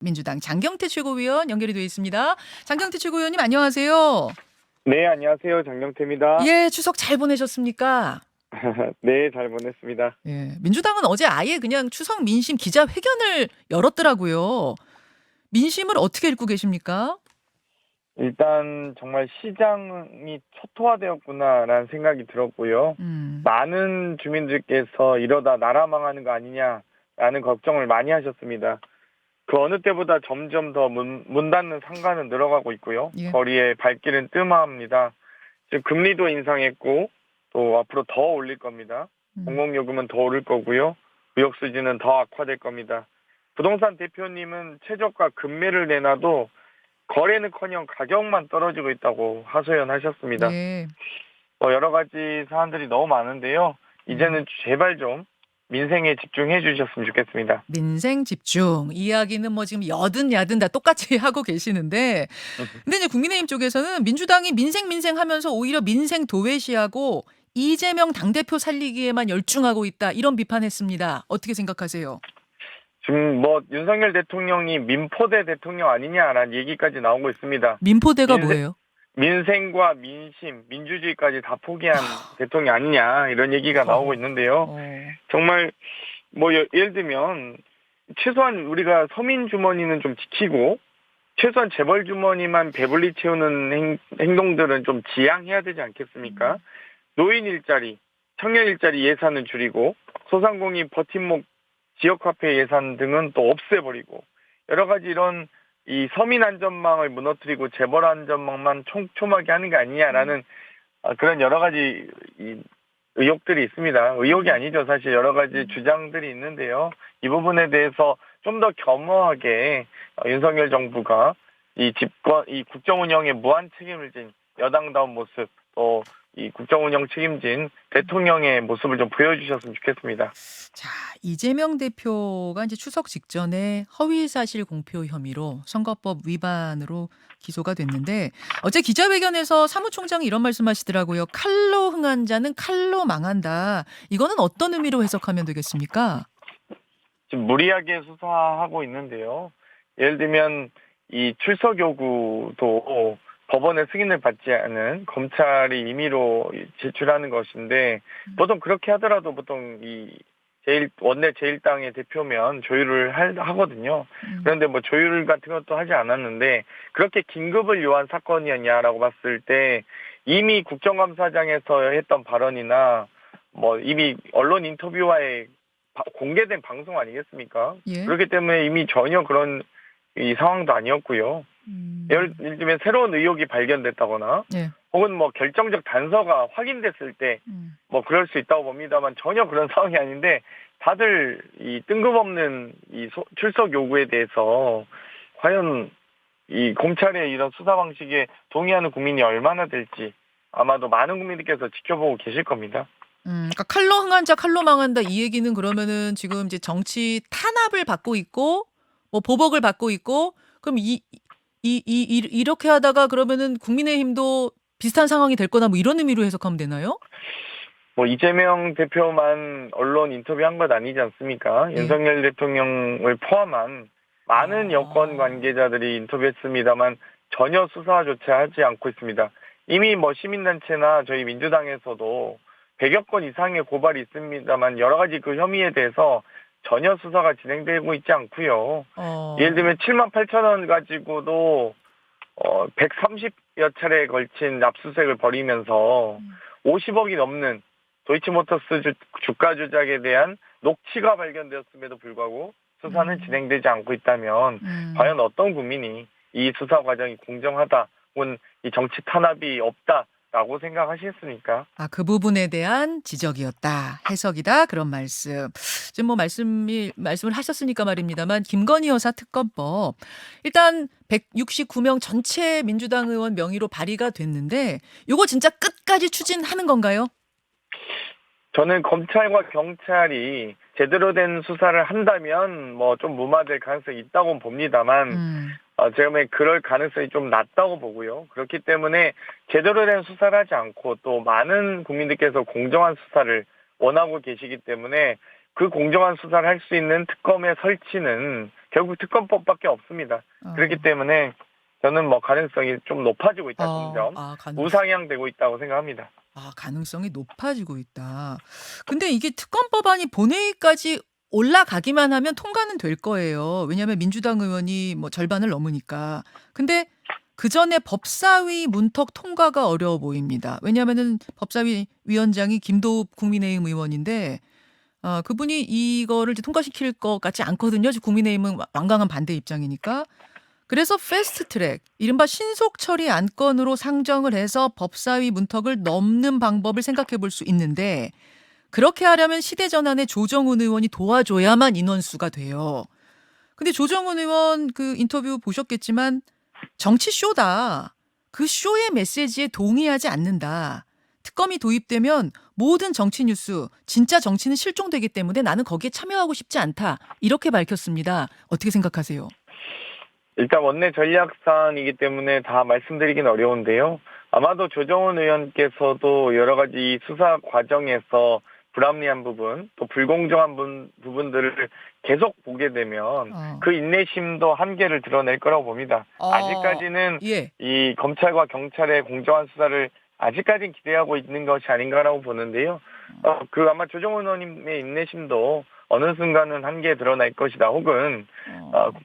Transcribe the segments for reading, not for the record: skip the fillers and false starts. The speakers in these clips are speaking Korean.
민주당 장경태 최고위원 연결이 되어 있습니다. 장경태 최고위원님 안녕하세요. 네, 안녕하세요. 장경태입니다. 예, 추석 잘 보내셨습니까? 네, 잘 보냈습니다. 예, 민주당은 어제 아예 그냥 추석 민심 기자회견을 열었더라고요. 민심을 어떻게 읽고 계십니까? 일단 정말 시장이 초토화되었구나라는 생각이 들었고요. 음, 많은 주민들께서 이러다 나라 망하는 거 아니냐라는 걱정을 많이 하셨습니다. 그 어느 때보다 점점 더 문 닫는 상가는 늘어가고 있고요. 예, 거리의 발길은 뜸합니다. 지금 금리도 인상했고 또 앞으로 더 올릴 겁니다. 음, 공공요금은 더 오를 거고요. 무역 수지는 더 악화될 겁니다. 부동산 대표님은 최저가 급매를 내놔도 거래는커녕 가격만 떨어지고 있다고 하소연하셨습니다. 예, 여러 가지 사안들이 너무 많은데요. 음. 이제는 제발 좀 민생에 집중해 주셨으면 좋겠습니다. 민생 집중 이야기는 뭐 지금 여든 야든 다 똑같이 하고 계시는데, 근데 이제 국민의힘 쪽에서는 민주당이 민생 하면서 오히려 민생 도외시하고 이재명 당대표 살리기에만 열중하고 있다 이런 비판했습니다. 어떻게 생각하세요? 지금 뭐 윤석열 대통령이 민포대 대통령 아니냐라는 얘기까지 나오고 있습니다. 민포대가 민생, 뭐예요? 민생과 민심, 민주주의까지 다 포기한 대통령 아니냐 이런 얘기가 나오고 허허. 있는데요. 어. 정말 뭐 예를 들면 최소한 우리가 서민 주머니는 좀 지키고 최소한 재벌 주머니만 배불리 채우는 행동들은 좀 지양해야 되지 않겠습니까? 노인 일자리, 청년 일자리 예산은 줄이고 소상공인 버팀목 지역화폐 예산 등은 또 없애버리고 여러 가지 이런 이 서민 안전망을 무너뜨리고 재벌 안전망만 촘촘하게 하는 게 아니냐라는 그런 여러 가지 이 의혹들이 있습니다. 의혹이 아니죠. 사실 여러 가지 주장들이 있는데요. 이 부분에 대해서 좀 더 겸허하게 윤석열 정부가 이 국정 운영에 무한 책임을 진 여당다운 모습, 또 이 국정 운영 책임진 대통령의 모습을 좀 보여주셨으면 좋겠습니다. 자, 이재명 대표가 이제 추석 직전에 허위사실 공표 혐의로 선거법 위반으로 기소가 됐는데, 어제 기자회견에서 사무총장이 이런 말씀하시더라고요. 칼로 흥한 자는 칼로 망한다. 이거는 어떤 의미로 해석하면 되겠습니까? 지금 무리하게 수사하고 있는데요. 예를 들면 이 출석 요구도 법원의 승인을 받지 않은 검찰이 임의로 제출하는 것인데 보통 그렇게 하더라도 보통 이 원내 제1당의 대표면 조율을 하거든요. 음, 그런데 뭐 조율 같은 것도 하지 않았는데 그렇게 긴급을 요한 사건이었냐라고 봤을 때 이미 국정감사장에서 했던 발언이나 뭐 이미 언론 인터뷰와의 공개된 방송 아니겠습니까? 예. 그렇기 때문에 이미 전혀 그런 이 상황도 아니었고요. 예를 음, 들면 새로운 의혹이 발견됐다거나 예. 혹은 뭐 결정적 단서가 확인됐을 때 음. 뭐 그럴 수 있다고 봅니다만 전혀 그런 상황이 아닌데 다들 이 뜬금없는 출석 요구에 대해서 과연 이 검찰의 이런 수사 방식에 동의하는 국민이 얼마나 될지 아마도 많은 국민들께서 지켜보고 계실 겁니다. 그러니까 칼로 흥한 자 칼로 망한다 이 얘기는 그러면은 지금 이제 정치 탄압을 받고 있고 뭐 보복을 받고 있고 그럼 이렇게 하다가 그러면은 국민의힘도 비슷한 상황이 될 거나 뭐 이런 의미로 해석하면 되나요? 뭐 이재명 대표만 언론 인터뷰한 것 아니지 않습니까? 예. 윤석열 대통령을 포함한 많은 여권 아. 관계자들이 인터뷰했습니다만 전혀 수사조차 하지 않고 있습니다. 이미 뭐 시민단체나 저희 민주당에서도 100여 건 이상의 고발이 있습니다만 여러 가지 그 혐의에 대해서 전혀 수사가 진행되고 있지 않고요. 예를 어. 들면 7만 8천 원 가지고도 130여 차례에 걸친 압수수색을 벌이면서 50억이 넘는 도이치모터스 주가 조작에 대한 녹취가 발견되었음에도 불구하고 수사는 음. 진행되지 않고 있다면 음. 과연 어떤 국민이 이 수사 과정이 공정하다 혹은 이 정치 탄압이 없다라고 생각하시겠습니까? 아, 그 부분에 대한 지적이었다. 해석이다. 그런 말씀. 지금 뭐 말씀을 하셨으니까 말입니다만 김건희 여사 특검법 일단 169명 전체 민주당 의원 명의로 발의가 됐는데 요거 진짜 끝까지 추진하는 건가요? 저는 검찰과 경찰이 제대로 된 수사를 한다면 뭐 좀 무마될 가능성이 있다고 봅니다만 음. 제가 보기엔 그럴 가능성이 좀 낮다고 보고요. 그렇기 때문에 제대로 된 수사를 하지 않고 또 많은 국민들께서 공정한 수사를 원하고 계시기 때문에 그 공정한 수사를 할 수 있는 특검의 설치는 결국 특검법밖에 없습니다. 그렇기 때문에 저는 뭐 가능성이 좀 높아지고 있다. 점점 우상향되고 있다고 생각합니다. 가능성이 높아지고 있다. 근데 이게 특검법안이 본회의까지 올라가기만 하면 통과는 될 거예요. 왜냐하면 민주당 의원이 뭐 절반을 넘으니까. 근데 그 전에 법사위 문턱 통과가 어려워 보입니다. 왜냐하면은 법사위 위원장이 김도읍 국민의힘 의원인데 그분이 이거를 이제 통과시킬 것 같지 않거든요. 국민의힘은 완강한 반대 입장이니까. 그래서 패스트트랙, 이른바 신속 처리 안건으로 상정을 해서 법사위 문턱을 넘는 방법을 생각해 볼 수 있는데 그렇게 하려면 시대전환에 조정훈 의원이 도와줘야만 인원수가 돼요. 근데 조정훈 의원 그 인터뷰 보셨겠지만 정치 쇼다. 그 쇼의 메시지에 동의하지 않는다. 특검이 도입되면 모든 정치 뉴스, 진짜 정치는 실종되기 때문에 나는 거기에 참여하고 싶지 않다. 이렇게 밝혔습니다. 어떻게 생각하세요? 일단 원내 전략상이기 때문에 다 말씀드리긴 어려운데요. 아마도 조정훈 의원께서도 여러 가지 수사 과정에서 불합리한 부분, 또 불공정한 부분들을 계속 보게 되면 그 인내심도 한계를 드러낼 거라고 봅니다. 아직까지는 이 검찰과 경찰의 공정한 수사를 아직까지는 기대하고 있는 것이 아닌가라고 보는데요. 그 아마 조정훈 의원님의 인내심도 어느 순간은 한계에 드러날 것이다. 혹은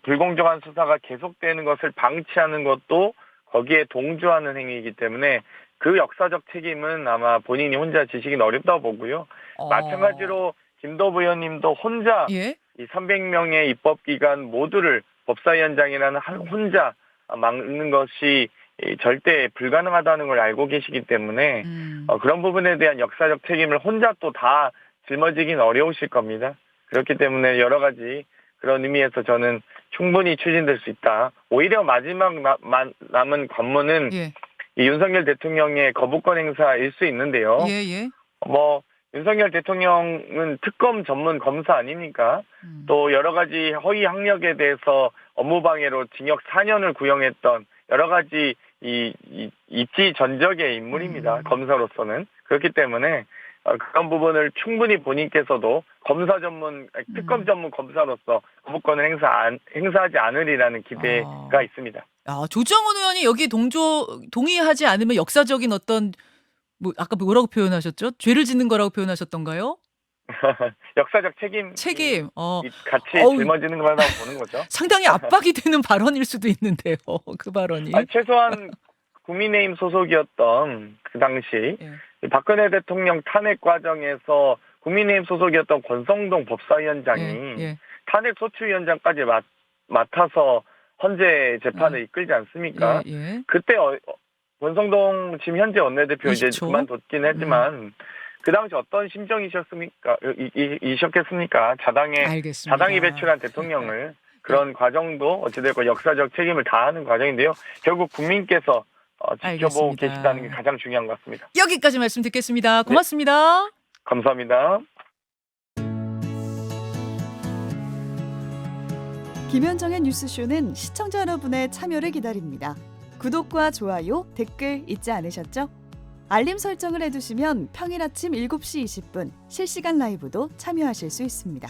불공정한 수사가 계속되는 것을 방치하는 것도 거기에 동조하는 행위이기 때문에 그 역사적 책임은 아마 본인이 혼자 지시긴 어렵다고 보고요. 마찬가지로 김도부 의원님도 혼자 이 300명의 입법기관 모두를 법사위원장이라는 혼자 막는 것이 절대 불가능하다는 걸 알고 계시기 때문에 그런 부분에 대한 역사적 책임을 혼자 또 다 짊어지긴 어려우실 겁니다. 그렇기 때문에 여러 가지 그런 의미에서 저는 충분히 추진될 수 있다. 오히려 마지막 남은 관문은 이 윤석열 대통령의 거부권 행사일 수 있는데요. 뭐 윤석열 대통령은 특검 전문 검사 아닙니까? 또 여러 가지 허위 학력에 대해서 업무방해로 징역 4년을 구형했던 여러 가지 입지 전적의 인물입니다. 검사로서는. 그렇기 때문에 그런 부분을 충분히 본인께서도 특검 전문 검사로서 거부권을 행사하지 않으리라는 기대가 있습니다. 조정훈 의원이 여기 동의하지 않으면 역사적인 어떤 아까 뭐라고 표현하셨죠? 죄를 짓는 거라고 표현하셨던가요? 역사적 책임. 같이 짊어지는 거라고 보는 거죠. 상당히 압박이 되는 발언일 수도 있는데요. 그 발언이. 최소한 국민의힘 소속이었던 그 당시 박근혜 대통령 탄핵 과정에서 국민의힘 소속이었던 권성동 법사위원장이 탄핵 소추위원장까지 맡아서 헌재 재판을 이끌지 않습니까? 그때 권성동 지금 현재 원내대표 20초? 이제 그만뒀긴 했지만 그 당시 어떤 심정이셨습니까? 이셨겠습니까? 자당이 배출한 대통령을 그런 과정도 어찌됐건 역사적 책임을 다하는 과정인데요. 결국 국민께서 지켜보고 계시다는 게 가장 중요한 것 같습니다. 여기까지 말씀 듣겠습니다. 고맙습니다. 감사합니다. 김현정의 뉴스쇼는 시청자 여러분의 참여를 기다립니다. 구독과 좋아요, 댓글 잊지 않으셨죠? 알림 설정을 해두시면 평일 아침 7시 20분 실시간 라이브도 참여하실 수 있습니다.